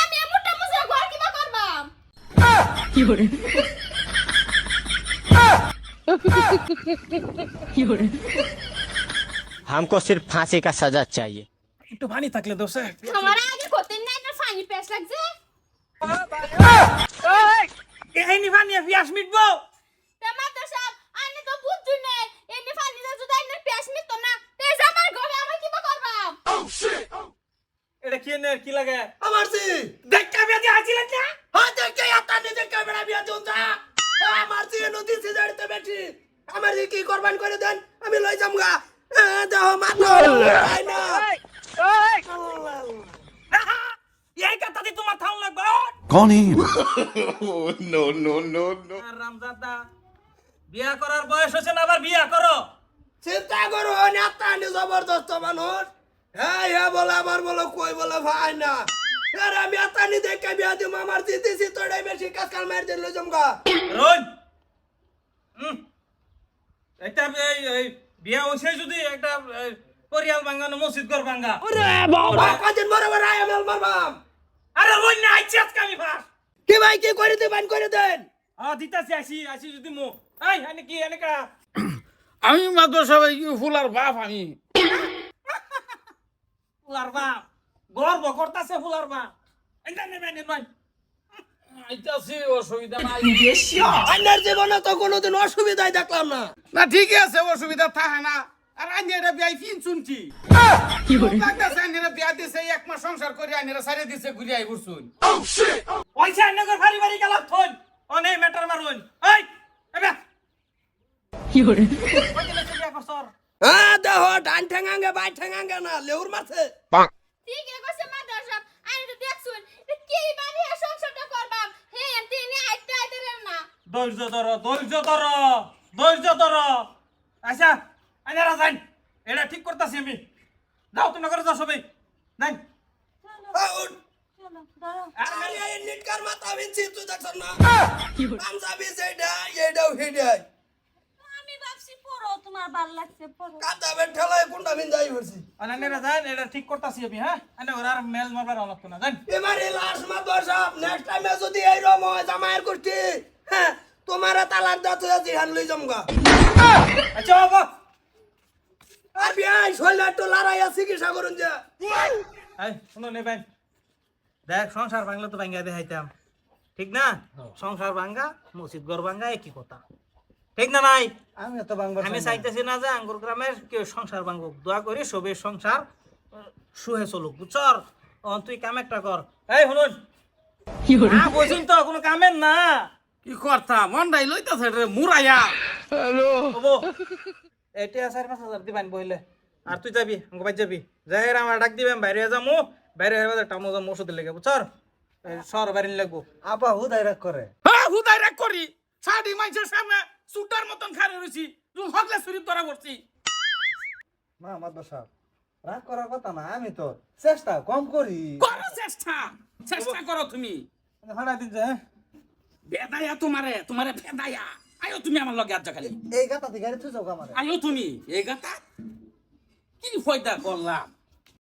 আমি মোটা মুছে ঘর কিবা করবাম কি করে কি করে हमको सिर्फ फांसी का सजा चाहिए। একটু পানি থাকলে দোষ আমার আগে করতে না একটা ফানি পেছ লাগছে এই নি পানি পিয়াস মিটবো টমাটো সাহেব আইনে তো বুঝছুই না এনে ফানি দা যদি আইনে পেছ মিট না তে আমার ঘরে আমি কিবা করবাম এটা কি নে কি লাগে আমার জি দেখা বিয়া দিয়ে আছিলেন না হ্যাঁ দেখে আতা নিজে ক্যামেরা বিয়া দিউন যা আমার জি নদী সে জাড়তে বেঠি আমার জি কি কুরবান করে দেন আমি লই যামগা দেহ মাত্র আই না এই কথা দি তোমার থাউন লাগবে कौन है ये? আর রামদাদা বিয়া করার বয়স হচ্ছে না আবার বিয়া করো চিন্তা করো নেতা নি জবরদস্ত মানুষ হ্যাঁ হ্যাঁ বলে আবার বলো কই বলে ভাই না আরে আমি আতা নি দেখে বিয়া দিম আমার জি দিছি তোড়াই বেশি কাকাল মার দিন লই যামগা রোজ একটা এই বিয়া হইছে যদি একটা পরিয়াল ভাঙানো মসজিদ ঘর ভাঙা বাবা কদিন বরাবর আই আমল মারবাম আরে রোজ না আইছে আজকে আমি ফাস কি ভাই কি করে দিবেন করে দেন দিতাছি আসি যদি মো এই এনে কি এনে কা আমি মাত্র সবাই ফুলার বাপ আমি ফুলার বাপ গর্ব করতাছে ফুলার বাপ এটা নেবে নয় আইতাছি অসুবিধা নাই আন্নার জীবনে তো কোনোদিন অসুবিধাই দেখলাম না না ঠিকই আছে অসুবিধা থাকে না আর আইনে এটা বিয়াই ফিন শুনছি কি করে লাগতাছে আইনে বিয়া দিছে এক মাস সংসার করে আইনে সারে দিছে ঘুরে আই বুঝছুন পয়সা এনে কর ভারি ভারি গেল থন অনে ম্যাটার মারুন এই এবে কি করে কইলে চলে বছর হ্যাঁ দেহ ডান ঠেঙ্গাঙ্গে বাই ঠেঙ্গাঙ্গে না লেউর মারছে ঠিক আছে মাদার সাহেব আইনে তো দেখছুন কি বানি সংসারটা করবাম হে এনতে নি আইতে আইতে না ধৈর্য ধর আচ্ছা আইনারা যাই এটা ঠিক করতেছি আমি যাও তুমি করে যাও সবাই নাই আরে এই নিটকার মাথা বিনছি তুই দেখছ না কি করে পাঞ্জাবি যেটা এইটাও হেডাই আমি ভাবছি পড়ো তোমার ভালো লাগছে পড়ো কাটা বেন ঠেলায় কোনটা বিন যাই হইছি আইনারা যাই এটা ঠিক করতেছি আমি হ্যাঁ আইনা আর মেল মারবার লাগতো না জান এবারে লাস্ট মাদর সাহেব নেক্সট টাইমে যদি এই রকম হয় জামাইয়ের গোষ্ঠী হ্যাঁ তোমারা তালাক দাও জিহান লই যামগা আচ্ছা বাবা আর বিয়াই শৈলা তো লড়াইয়া চিকিৎসা করুন যে এই শুনো নেবেন দেখ সংসার ভাঙলে তো ভাঙ্গা দেখাইতাম ঠিক না সংসার ভাঙ্গা মসজিদ ঘর ভাঙ্গা একই কথা ঠিক না নাই আমি তো বাংলা আমি চাইতেছি না যে আঙ্গুর গ্রামের কেউ সংসার ভাঙুক দোয়া করি সবের সংসার সুহে চলুক বুঝছর তুই কাম একটা কর এই শুনুন কি করে না বলছেন তো কোনো কামের না কি করতাম মন্ডাই লইতাছে রে মুরাইয়া হবো এটা 4-5 হাজার দিবেন বইলে আর তুই যাবি আমাকে বাইর যাবি যাই আমার ডাক দিবেন বাইরে যামু বাইরে হয়ে টামো যাম ওষুধের লেগে বুঝছর শহর বাইরে লাগবো আপা হুদাই রাখ করে হ্যাঁ হুদাই রাখ করি সাড়ি মাইছের সামনে সুটার মতন খারে রইছি তুই হকলে শরীফ ধরা করছি মা মাদর সাহেব রাগ করার কথা না আমি তো চেষ্টা কম করি করো চেষ্টা করো তুমি ভাড়া দিন যে বেদায়া তোমারে বেদায়া আয়ো তুমি আমার লগে আজ খালি এই গাতা থেকে গাড়ি থুই যাও আমারে আয়ো তুমি এই কথা কি ফয়দা করলাম